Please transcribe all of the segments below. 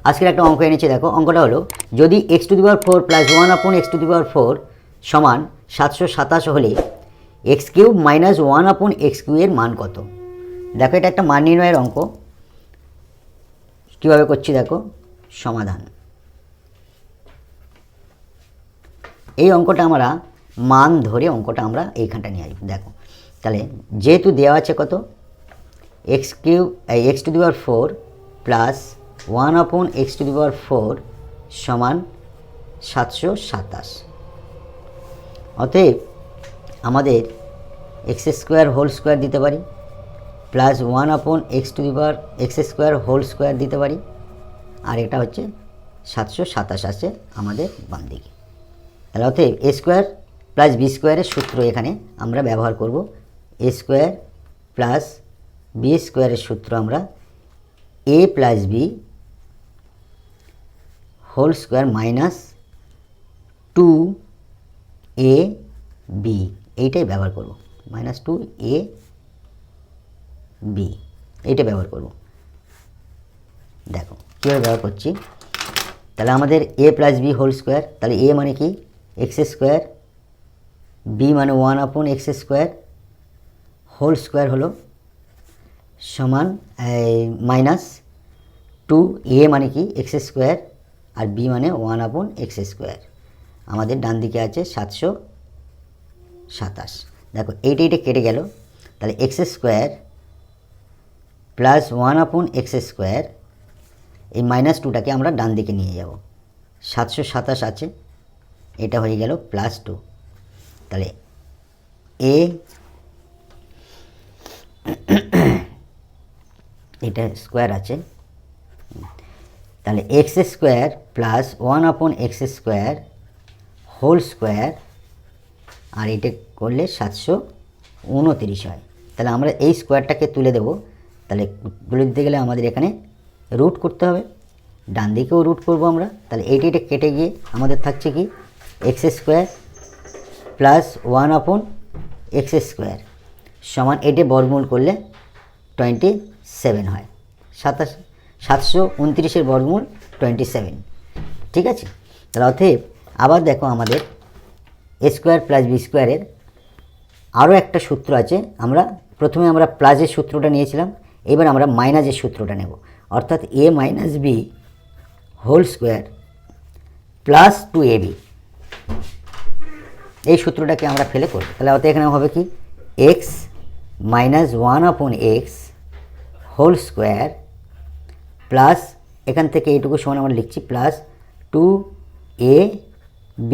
আজকের একটা অঙ্ক এনেছি, দেখো অঙ্কটা হলো যদি x⁴ প্লাস 1/x⁴ সমান 727 হলে x³ মাইনাস 1/x³ এর মান কত। দেখো এটা একটা মান নির্ণয়ের অঙ্ক। কীভাবে করছি দেখো, সমাধান। এই অঙ্কটা আমরা মান ধরে অঙ্কটা আমরা এইখানটা নিয়ে আসবো। দেখো তাহলে যেহেতু দেওয়া আছে কত, x⁴ প্লাস 1/x⁴ সমান 727। অতএব আমাদের x² দিতে পারি, প্লাস 1/x² দিতে পারি, আর এটা হচ্ছে 727 আছে আমাদের বাম দিকে। তাহলে অতএব a² প্লাস b² সূত্র এখানে আমরা ব্যবহার করব। a² প্লাস b² সূত্র আমরা a plus b whole square minus 2ab এইটাই ব্যবহার করব, মাইনাস 2ab এইটা ব্যবহার করব। দেখো কীভাবে ব্যবহার করছি। তাহলে আমাদের a plus b whole square, তাহলে a মানে কি x², b মানে 1/x² হোল স্কোয়ার হলো সমান মাইনাস 2a মানে কি x² আর b মানে 1/x²। আমাদের ডান দিকে আছে 727। দেখো এইটা কেটে গেল, তাহলে x² প্লাস 1/x², এই মাইনাস 2টাকে আমরা ডান দিকে নিয়ে যাব। 727 আছে, এটা হয়ে গেল প্লাস 2। তাহলে a এটা স্কোয়ার আছে, তাহলে x² plus 1/x² whole square, আর এটা করলে 729 হয়। তাহলে আমরা এই স্কোয়ারটাকে তুলে দেব। তাহলে তুলে দিতে গেলে আমাদের এখানে রুট করতে হবে, ডান দিকেও রুট করব আমরা। তাহলে এইটা কেটে গিয়ে আমাদের থাকছে কি x² প্লাস 1/x² সমান এটা বর্গমূল করলে 27 হয়। 729 বর্গমূল 27, ঠিক আছে। তাহলে অতএব আবার দেখো আমাদের a² প্লাস b² আরও একটা সূত্র আছে। প্রথমে আমরা প্লাসের সূত্রটা নিয়েছিলাম, এবার আমরা মাইনাসের সূত্রটা নেব। অর্থাৎ a minus b whole square plus 2ab, এই সূত্রটাকে আমরা ফেলে করব। তাহলে অত এখানে হবে কি x minus 1/x whole square plus এখান থেকে এইটুকু সমান আমরা লিখছি plus 2ab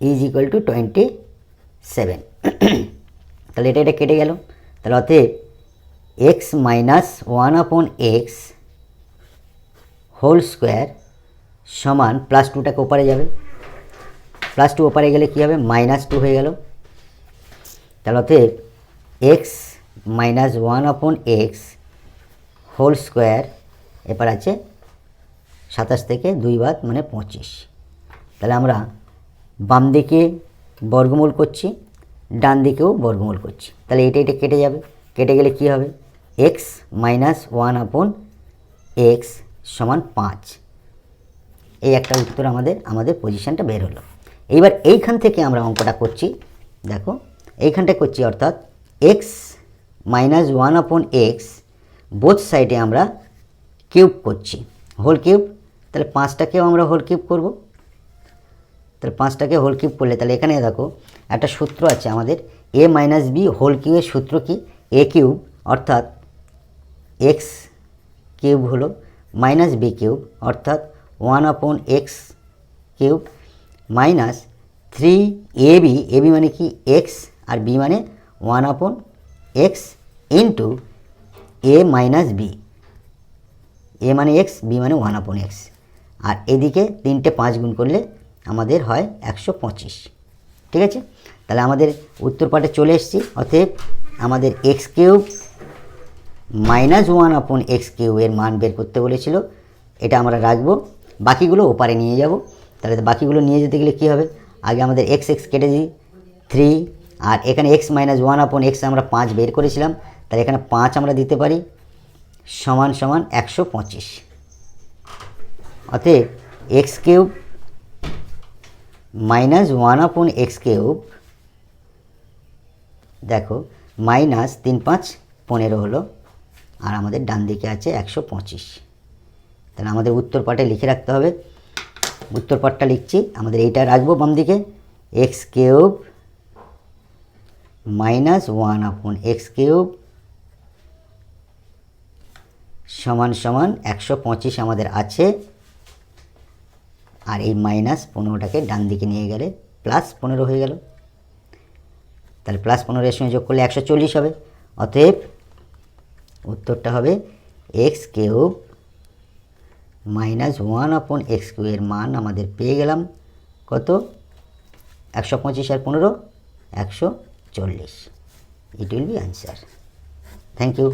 is equal to 27। তাহলে এটা কেটে গেল। তাহলে অতএব x minus 1/x whole square সমান প্লাস 2টাকে ওপারে যাবে, প্লাস 2 ওপারে গেলে কী হবে মাইনাস 2 হয়ে গেল। তাহলে অতএব x minus 1/x whole square এবার আছে 27 থেকে 2 বাদ মানে 25। তাহলে আমরা বাম দিকে বর্গমূল করছি, ডান দিকেও বর্গমূল করছি। তাহলে এটা কেটে যাবে, কেটে গেলে কি হবে x মাইনাস 1/x সমান 5। এই একটা উত্তর আমাদের পজিশানটা বের হলো। এইবার এইখান থেকে আমরা অঙ্কটা করছি, দেখো এইখানটা করছি, অর্থাৎ x মাইনাস 1/x বোথ সাইডে আমরা কিউব করছি, হোল কিউব। তাহলে 5টাকেও আমরা হোল কিউব করব। তাহলে 5টাকে হোল কিউব করলে তাহলে এখানে দেখো একটা সূত্র আছে আমাদের, a মাইনাস b হোল কিউবের সূত্র কি a³ অর্থাৎ x³ হলো মাইনাস b³ অর্থাৎ 1/x³ মাইনাস 3ab, ab মানে কি x আর b মানে 1/x into a minus b, a মানে x, b মানে 1/x, আর এদিকে 3টে 5 গুণ করলে আমাদের হয় 125, ঠিক আছে। তাহলে আমাদের উত্তর পাটে চলে এসেছি। অতএব আমাদের x³ মাইনাস 1/x³ এর মান বের করতে বলেছিল, এটা আমরা রাখবো, বাকিগুলো ওপারে নিয়ে যাব। তাহলে বাকিগুলো নিয়ে যেতে গেলে কী হবে, আগে আমাদের x কেটে দিই 3, আর এখানে x মাইনাস 1/x আমরা 5 বের করেছিলাম, তাহলে এখানে 5 আমরা দিতে পারি, সমান সমান 125। অতএব x cube minus 1/x cube, দেখো মাইনাস 3 5 15 হলো, আর আমাদের ডান দিকে আছে 125। তাহলে আমাদের উত্তর পাটে লিখে রাখতে হবে। উত্তর পাটটা লিখছি, আমাদের এইটা রাখবো বাম দিকে, x cube minus 1/x cube সমান সমান 125 আমাদের আছে, আর এই মাইনাস 15টাকে ডান দিকে নিয়ে গেলে প্লাস 15 হয়ে গেল। তাহলে প্লাস 15 এর সঙ্গে যোগ করলে 140 হবে। অতএব উত্তরটা হবে এক্স কিউব মাইনাস 1/x কিউবের মান আমাদের পেয়ে গেলাম কত, 125 আর 15 140। It will be answer. Thank you.